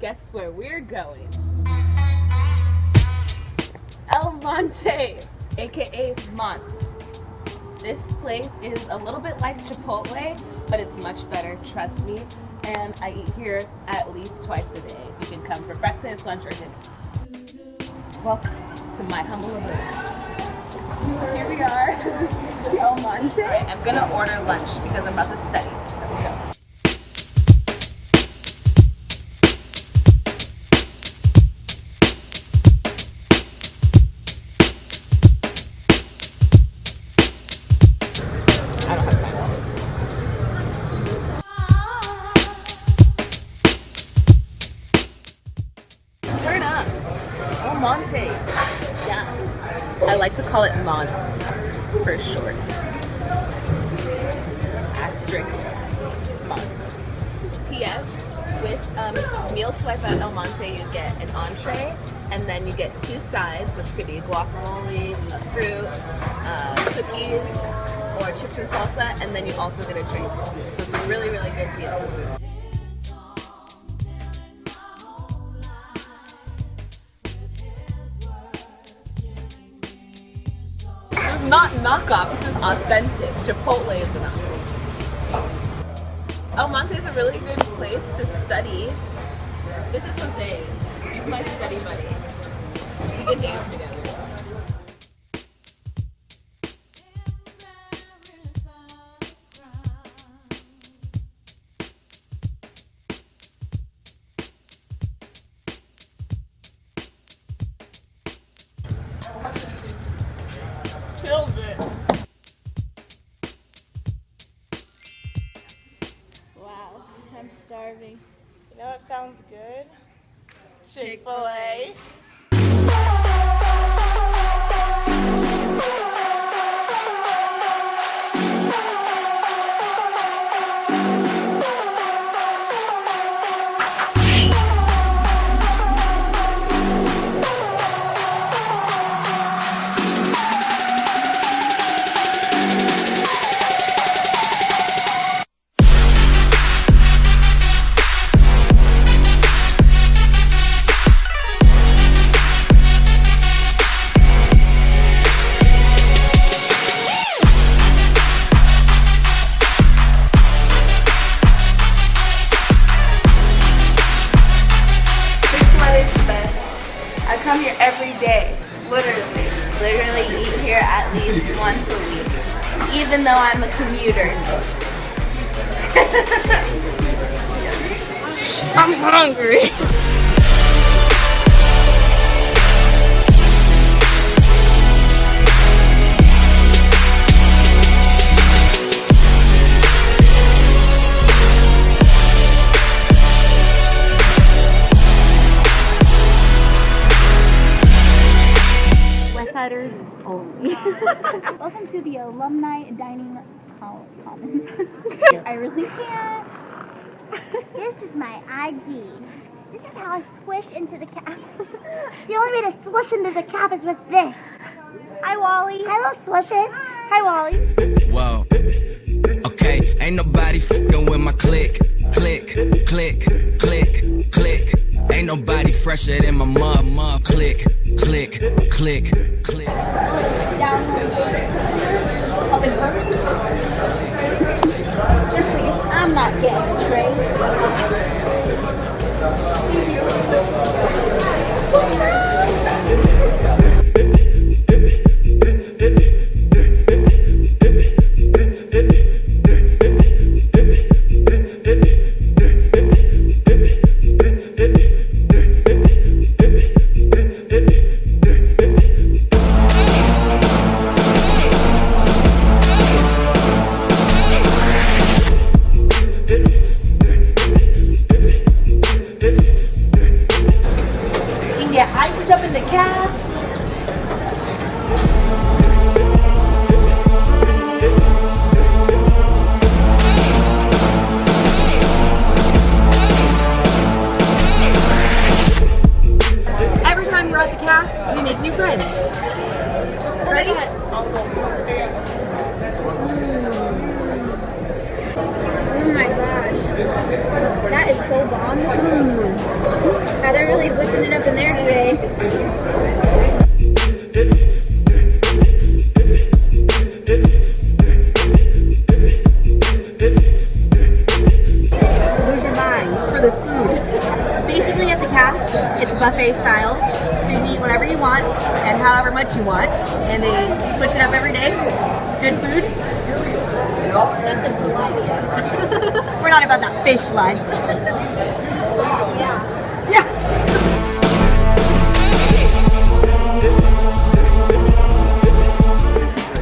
guess where we're going? El Monte, aka Mont's. This place is a little bit like Chipotle, but it's much better, trust me. And I eat here at least twice a day. You can come for breakfast, lunch, or dinner. Welcome to my humble abode. Here we are. This is El Monte. Right, I'm gonna order lunch because I'm about to study. Let's go. I don't have time for this. Turn up. El Monte. Yeah. I like to call it Mont's for short. Asterisk Mont. P.S. With meal swipe at El Monte, you get an entree, and then you get 2 sides, which could be guacamole, fruit, cookies, or chips and salsa, and then you also get a drink. So it's a really, really good deal. This is not knockoff, this is authentic. Chipotle is a knockoff. El Monte is a really good place to study. This is Jose. He's my study buddy. We get days together. Killed it. Wow, I'm starving. You know what sounds good? Chick-fil-A. I come here every day, literally. Literally eat here at least once a week, even though I'm a commuter. I'm hungry. Only. Welcome to the Alumni Dining Commons. I really can't. This is my ID. This is how I swish into the cap. The only way to swish into the cap is with this. Hi, Wally. Hello, swishes. Hi, Wally. Whoa. Okay, ain't nobody fucking with my click. Click, click, click, click. Ain't nobody fresher than my mom. Click, click, click, click. Down up and up. Just please. I'm not getting a tray. Get ices up in the cab. Every time we're at the caf, we make new friends. Ready? Oh my gosh. That is so bomb. really whipping it up in there today. Lose your mind for this food. Basically at the calf, it's buffet style, so you can eat whatever you want and however much you want, and they switch it up every day. Good food. Except the tilapia. We're not about that fish life. Yeah. Yeah.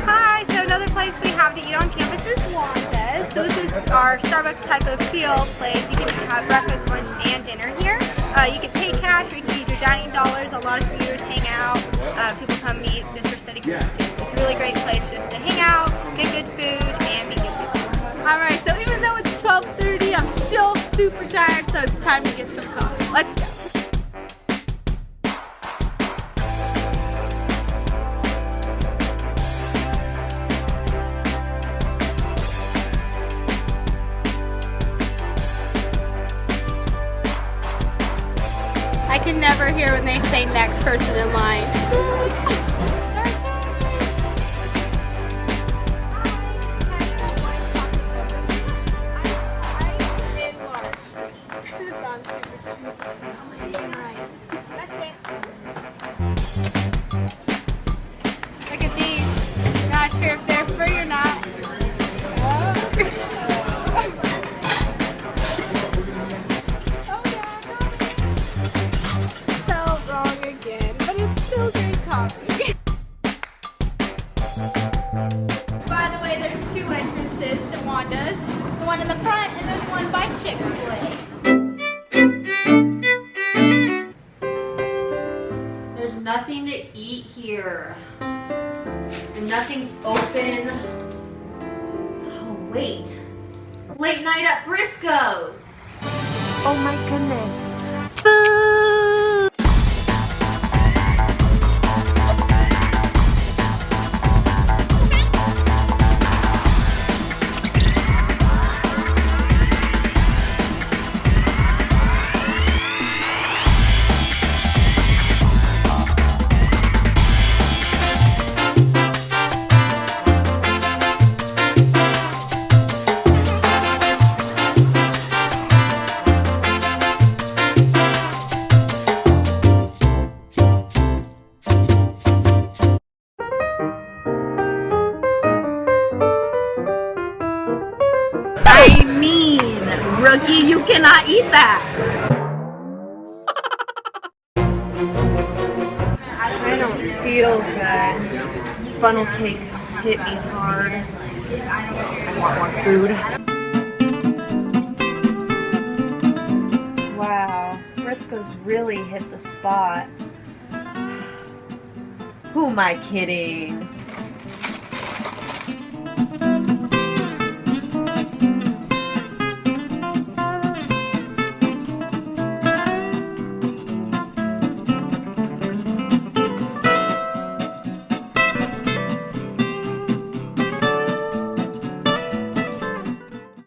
Hi, so another place we have to eat on campus is Wanda's. So this is our Starbucks type of feel place. You can have breakfast, lunch, and dinner here. You can pay cash or you can use your dining dollars. A lot of commuters hang out. People come meet just for study groups too. So it's a really great place just to hang out, get good food, and be good people. Alright, so even though it's 12:30, I'm still super tired, so it's time to get some coffee. Let's go. I can never hear when they say next person in line. Look at these. Not sure if they're free or not. Spelled wrong again, but it's still great coffee. By the way, there's two entrances to Wanda's. The one in the front and then one by Chick-fil-A. There's nothing to eat here. And nothing's open. Oh, wait. Late night at Briscoe's. Oh my goodness. Food! I mean, rookie, you cannot eat that. I don't feel good. Funnel cake hit me hard. I want more food. Wow, Briscoe's really hit the spot. Who am I kidding?